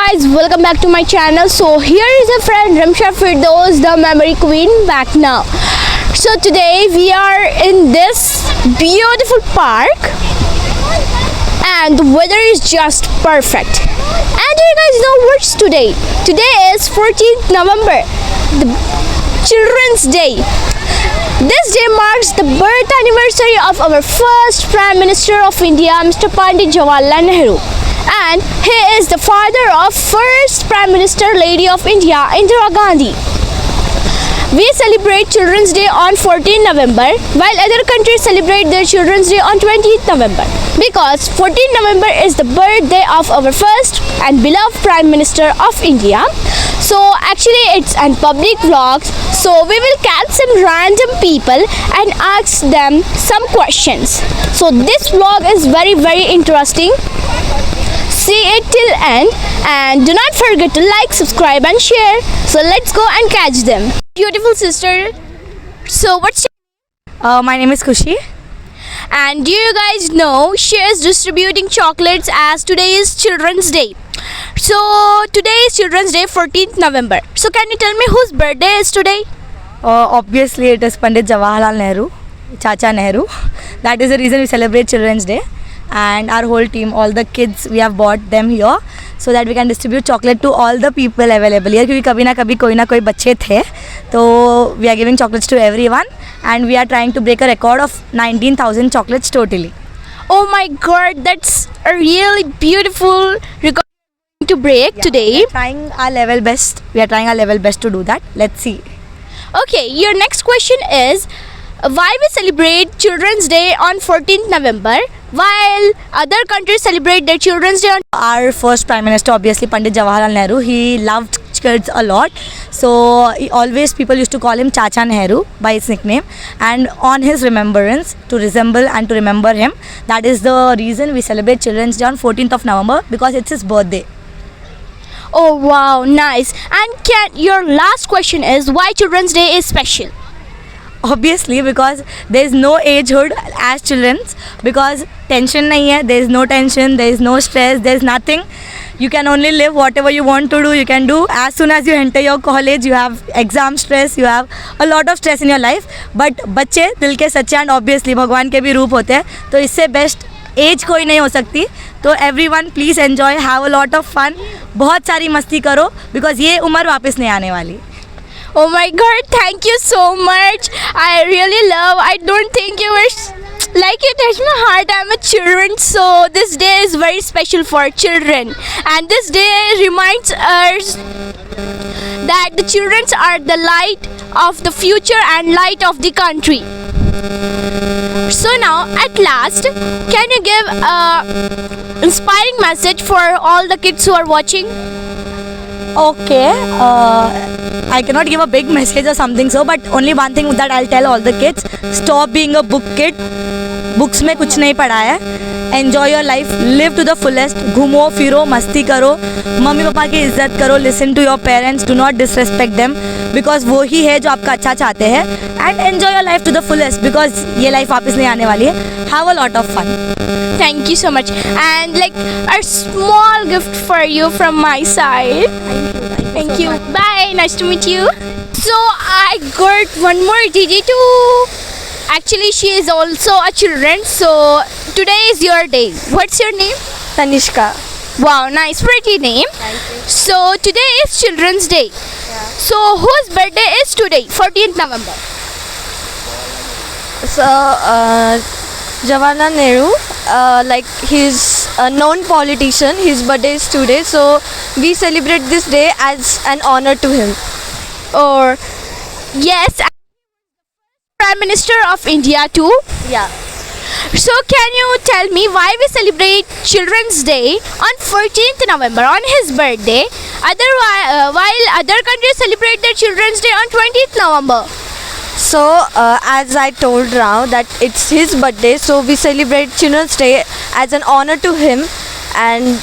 guys, welcome back to my channel. So here is a friend Ramsha Firdaus, the memory queen, back now. So today we are in this beautiful park and the weather is just perfect. And you guys know what's today? Today is 14th November, the Children's Day. This day marks the birth anniversary of our first Prime Minister of India, Mr. Pandit Jawaharlal Nehru. And he is the father of first Prime Minister Lady of India, Indira Gandhi. We celebrate Children's Day on 14 November while other countries celebrate their Children's Day on 20th November because 14 November is the birthday of our first and beloved Prime Minister of India. So actually it's a public vlog, so we will catch some random people and ask them some questions. So this vlog is very interesting. See it till end and do not forget to like, subscribe and share. So let's go and catch them. Beautiful sister. So what's your My name is Kushi. And do you guys know she is distributing chocolates as today is Children's Day. So today is Children's Day, 14th November. So can you tell me whose birthday is today? Obviously it is Pandit Jawaharlal Nehru, Chacha Nehru. That is the reason we celebrate Children's Day. And our whole team, all the kids, we have bought them here so that we can distribute chocolate to all the people available here. क्योंकि कभी ना कोई बच्चे थे, तो we are giving chocolates to everyone and we are trying to break a record of 19,000 chocolates totally. Oh my god, that's a really beautiful record to break today. We are trying our level best. We are trying our level best to do that. Let's see. Okay, your next question is why we celebrate Children's Day on 14th November while other countries celebrate their Children's Day on... Our first Prime Minister, obviously Pandit Jawaharlal Nehru, he loved kids a lot. So always people used to call him Chacha Nehru by his nickname. And on his remembrance, to resemble and to remember him, that is the reason we celebrate Children's Day on 14th of November because it's his birthday. Oh wow, nice. And your last question is why Children's Day is special? Obviously because there is no agehood as children's, because tension nahi hai, there is no tension, there is no stress, there is nothing. You can only live whatever you want to do, you can do. As soon as you enter your college, you have exam stress, you have a lot of stress in your life. But बच्चे दिल के सच्चे and obviously भगवान के भी रूप होते हैं, तो इससे बेस्ट एज कोई नहीं हो सकती. तो everyone please enjoy, have a lot of fun, बहुत सारी मस्ती करो because ये उम्र वापस नहीं आने वाली. Oh my god, thank you so much. I don't think you were like you touched my heart. I'm a children, so this day is very special for children. And this day reminds us that the children are the light of the future and light of the country. So now, at last, can you give a inspiring message for all the kids who are watching? Okay, I cannot give a big message or something so, but only one thing that I'll tell all the kids: stop being a book kid. Books में कुछ नहीं पढ़ा है. Enjoy your life, live to the fullest. घूमो फिरो मस्ती करो, mummy papa की इज्जत करो. Listen to your parents, do not disrespect them because वो ही है जो आपका अच्छा चाहते हैं. And enjoy your life to the fullest because ये life वापस नहीं आने वाली है. Have a lot of fun. Thank you so much. And like a small gift for you from my side. Thank you. Bye. Nice to meet you. So I got one more Didi too. Actually, she is also a children. So today is your day. What's your name? Tanishka. Wow, nice, pretty name. So today is Children's Day. So whose birthday is today? 14th November. So Jawaharlal Nehru, like he's a known politician. His birthday is today, so we celebrate this day as an honor to him. Or yes, Prime Minister of India too. Yeah. So can you tell me why we celebrate Children's Day on 14th November on his birthday, while other countries celebrate their Children's Day on 20th November? So as I told Rao that it's his birthday, so we celebrate Children's Day as an honor to him and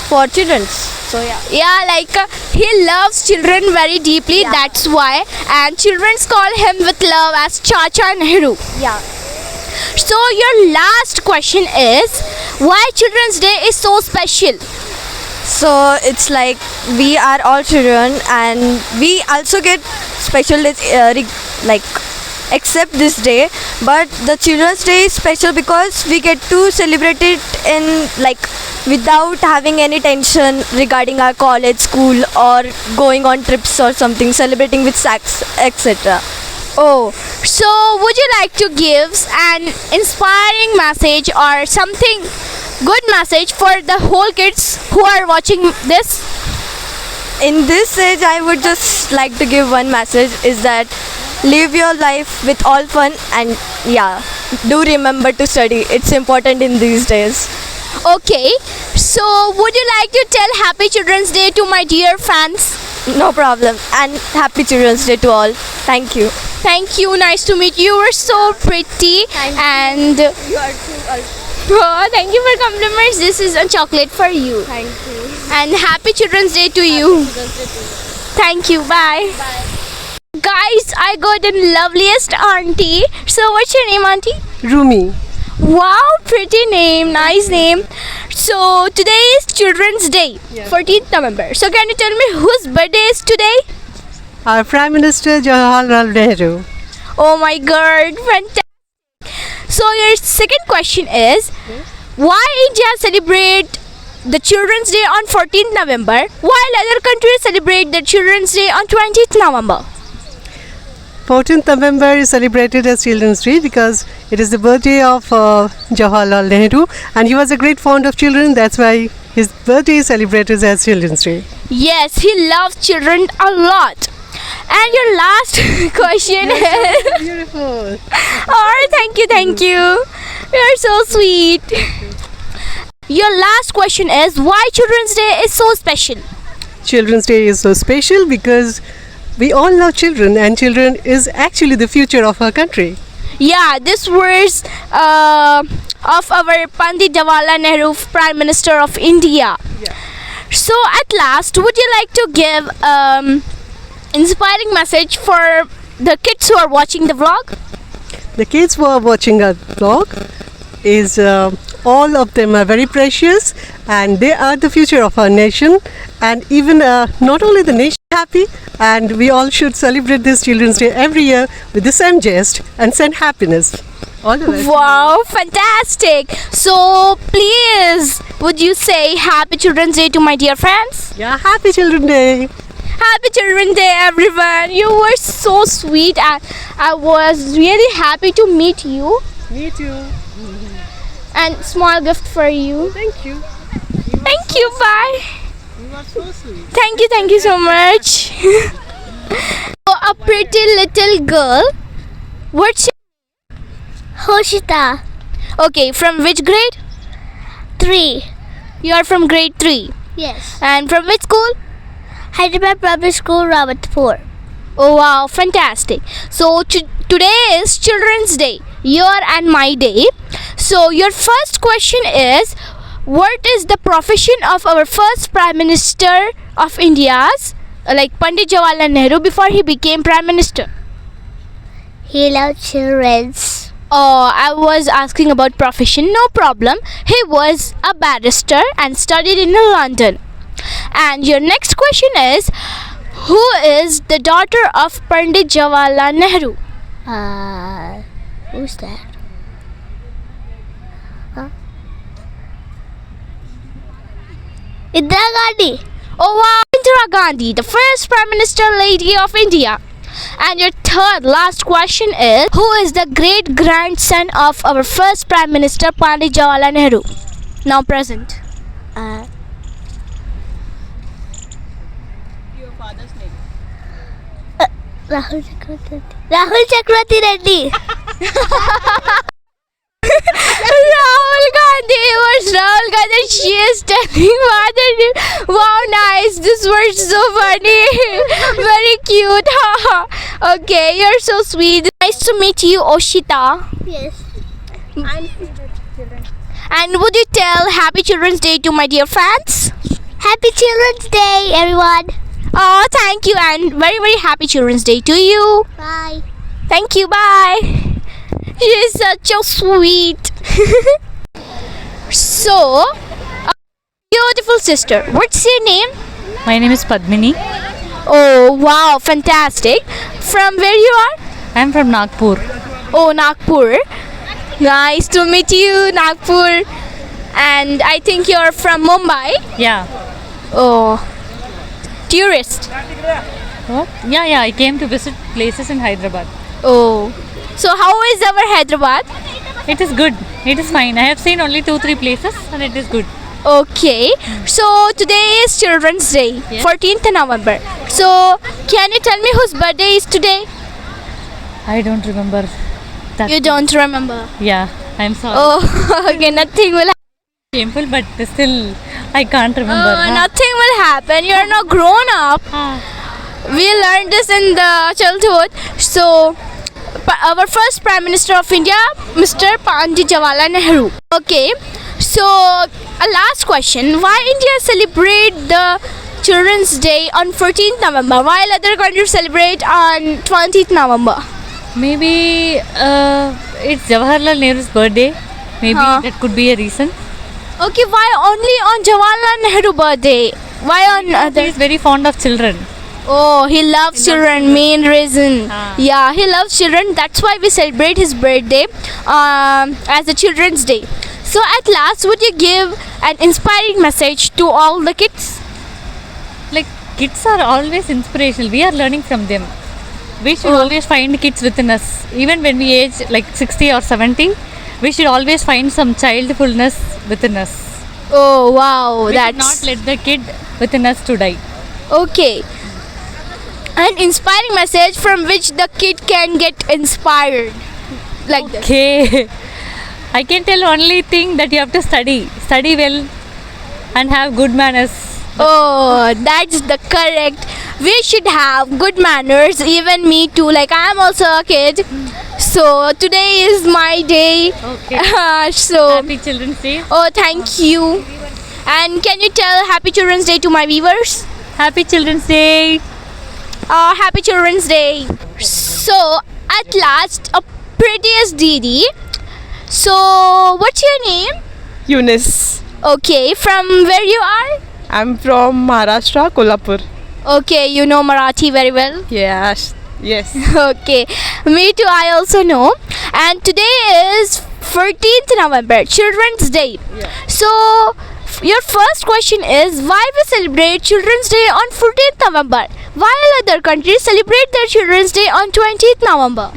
for children. So Yeah, like he loves children very deeply. Yeah. That's why, and children call him with love as Chacha Nehru. yeah. So your last question is why Children's Day is so special? So it's like we are all children, and we also get special days, like except this day. But the Children's Day is special because we get to celebrate it in like without having any tension regarding our college, school, or going on trips or something. Celebrating with sex, etc. Oh, so would you like to give an inspiring message or something good message for the whole kids who are watching this? In this age, I would just like to give one message: is that live your life with all fun, and yeah, do remember to study. It's important in these days. Okay, so would you like to tell Happy Children's Day to my dear fans? No problem. And happy Children's Day to all. Thank you. Thank you, nice to meet you. You were so pretty and You are too. oh, thank you for compliments. This is a chocolate for you. Thank you. And Happy Children's Day to you. Thank you. Bye. Guys, I got the loveliest auntie. So what's your name, auntie? Rumi. Wow, pretty name, nice name. So today is Children's Day, 14th November. So can you tell me whose birthday is today? Our Prime Minister Jawaharlal Nehru. Oh my god, fantastic. So your second question is, why India celebrate the Children's Day on 14th November while other countries celebrate the Children's Day on 20th November? 14th November is celebrated as Children's Day because it is the birthday of Jawaharlal Nehru, and he was a great fond of children. That's why his birthday is celebrated as Children's Day. Yes, he loves children a lot. And your last question is... Beautiful. Oh, thank you. You're so sweet. Your last question is, why Children's Day is so special? Children's Day is so special because we all love children, and children is actually the future of our country. Yeah, this was of our Pandit Jawaharlal Nehru, Prime Minister of India. Yeah. So at last, would you like to give inspiring message for the kids who are watching the vlog? The kids who are watching our vlog is all of them are very precious, and they are the future of our nation, and even not only the nation happy, and we all should celebrate this Children's Day every year with the same jest and send happiness. All the best. Wow, fantastic. So please, would you say Happy Children's Day to my dear friends? Yeah, happy Children's Day. Happy Children's Day, everyone. You were so sweet, and I was really happy to meet you. Me too. And small gift for you. Thank you. Thank you. Bye. You are so sweet. Thank you so much. So, a pretty little girl. What's your Hoshita, okay? From which grade? 3. You are from grade 3. Yes. And from which school? Hyderabad Public School, Rawatpur. Oh wow, fantastic. So today is Children's Day, your and my day. So your first question is, what is the profession of our first Prime Minister of India's, like Pandit Jawaharlal Nehru, before he became Prime Minister? He loves children's. Oh, I was asking about profession, no problem. He was a barrister and studied in London. And your next question is, who is the daughter of Pandit Jawaharlal Nehru? Who's that? Indira Gandhi. Oh wow, Indira Gandhi, the first Prime Minister Lady of India. And your third last question is, who is the great grandson of our first Prime Minister Pandit Jawaharlal Nehru, now present? Rahul Chakravarti Reddy. Rahul Gandhi was Rahul Gandhi. She is telling father name. Wow, nice. This was so funny. Very cute. Okay, you're so sweet. Nice to meet you, Oshita. Yes. And would you tell Happy Children's Day to my dear fans? Happy Children's Day, everyone. Oh, thank you, and very, very happy Children's Day to you. Bye. Thank you, bye. She is such a sweet. So, you beautiful sister. What's your name? My name is Padmini. Oh wow, fantastic. From where you are? I am from Nagpur. Oh, Nagpur. Nice to meet you, Nagpur. And I think you're from Mumbai. Yeah. Oh, tourist. What? Yeah. I came to visit places in Hyderabad. Oh, so how is our Hyderabad? It is good. It is fine. I have seen only 2-3 places and it is good. Okay, so today is Children's Day, Yes. 14th November. So, can you tell me whose birthday is today? I don't remember that. You don't remember. Yeah. I am sorry. Oh, okay, nothing will Shameful, but still I can't remember. nothing will happen. You're not grown up. We learned this in the childhood. So, our first Prime Minister of India, Mr. Pandit Jawaharlal Nehru. Okay, so a last question: why India celebrate the Children's Day on 14th November while other countries celebrate on 20th November? Maybe it's Jawaharlal Nehru's birthday. Maybe that could be a reason. Okay, why only on Jawaharlal Nehru birthday? Why on He other? is very fond of children. Oh, he loves children. Main reason. Yeah, he loves children. That's why we celebrate his birthday as a Children's Day. So, at last, would you give an inspiring message to all the kids? Like, kids are always inspirational. We are learning from them. We should always find kids within us. Even when we age like 60 or 70, we should always find some childfulness within us. Oh, wow, We should that's not let the kid within us to die. okay. An inspiring message from which the kid can get inspired. Like this. Okay. I can tell only thing that you have to study. Study well and have good manners. Oh, that's the correct. We should have good manners. Even me too. Like I am also a kid. So today is my day. Okay. So Happy Children's Day. oh, thank you. And can you tell Happy Children's Day to my viewers? Happy Children's Day. Happy Children's Day. So at last, a prettiest Didi. So what's your name? Eunice. Okay, from where you are? I'm from Maharashtra, Kolhapur. Okay, you know Marathi very well. Yes. Yes. Okay, me too, I also know. And today is 14th November, Children's Day. So, your first question is why we celebrate Children's Day on 14th November while other countries celebrate their Children's Day on 20th November?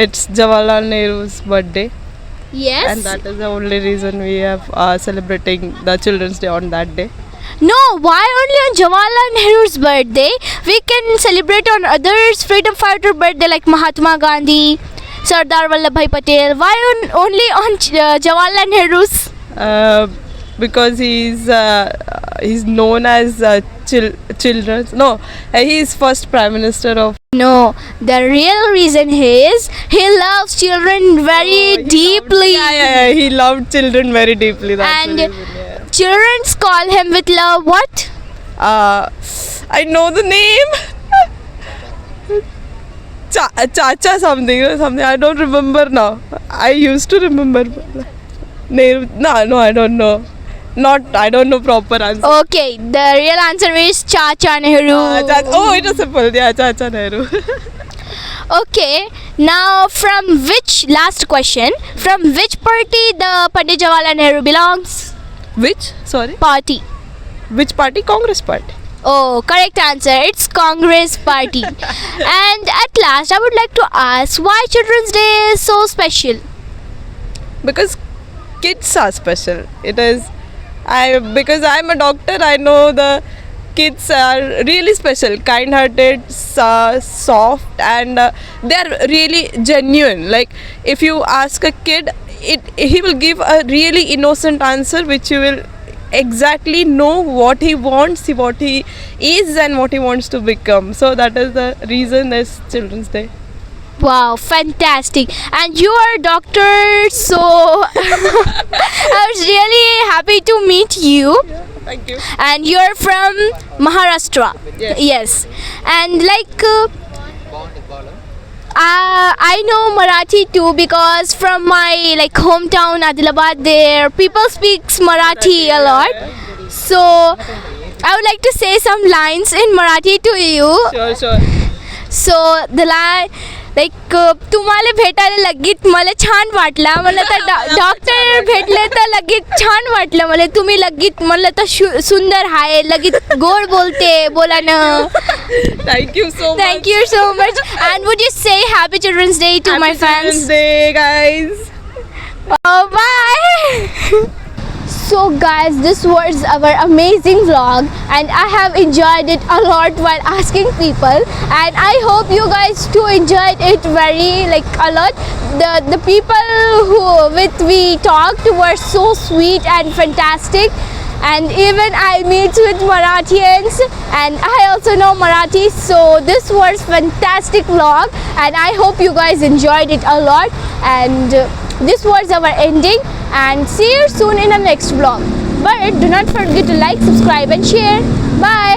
It's Jawaharlal Nehru's birthday, Yes. and that is the only reason we have celebrating the Children's Day on that day. No, why only on Jawaharlal Nehru's birthday? We can celebrate on others' freedom fighter birthday like Mahatma Gandhi, Sardar Vallabhbhai Patel. Why only on Jawaharlal Nehru's? Because he's known as children's. No, he is first Prime Minister of. No, the real reason is he loves children very deeply. Yeah. He loved children very deeply. That's And the reason, yeah. children call him with love what? I know the name. Chacha something. I don't remember now. I used to remember. Nehru. No, I don't know. I don't know proper answer. Okay, the real answer is Chacha Nehru. Oh, it was simple. Yeah, Chacha Nehru. Okay, now last question, from which party the Pandit Jawaharlal Nehru belongs? Which? Sorry. Party. Which party? Congress party. Oh, correct answer. It's Congress Party. And at last, I would like to ask why Children's Day is so special? Because kids are special. It is. Because I'm a doctor, I know the kids are really special, kind-hearted, soft, and they are really genuine. Like if you ask a kid, he will give a really innocent answer, which you will exactly know what he wants, what he is, and what he wants to become. So that is the reason there's Children's Day. Wow, fantastic. And you are a doctor, so I was really happy to meet you. Thank you. And you're from Maharashtra. Yes. And I know Marathi too because from my hometown Adilabad there people speaks Marathi a lot. So I would like to say some lines in Marathi to you. Sure. So the line like तुम्हाला भेटायला लगेच मला छान वाटलं, मला तर doctor भेटले तर लगेच छान वाटलं मला. तुम्ही लगेच मला तर सुंदर आहे, लगेच गोड बोलते बोलानं. Thank you so much. Thank you so much. And would you say Happy Children's Day to my Happy fans? Children's Day, guys. Oh, bye. So guys, this was our amazing vlog and I have enjoyed it a lot while asking people, and I hope you guys too enjoyed it very a lot. The people who with we talked were so sweet and fantastic, and even I meet with Marathians and I also know Marathi, so this was fantastic vlog and I hope you guys enjoyed it a lot. And this was our ending, and see you soon in the next vlog. But do not forget to like, subscribe and share. Bye.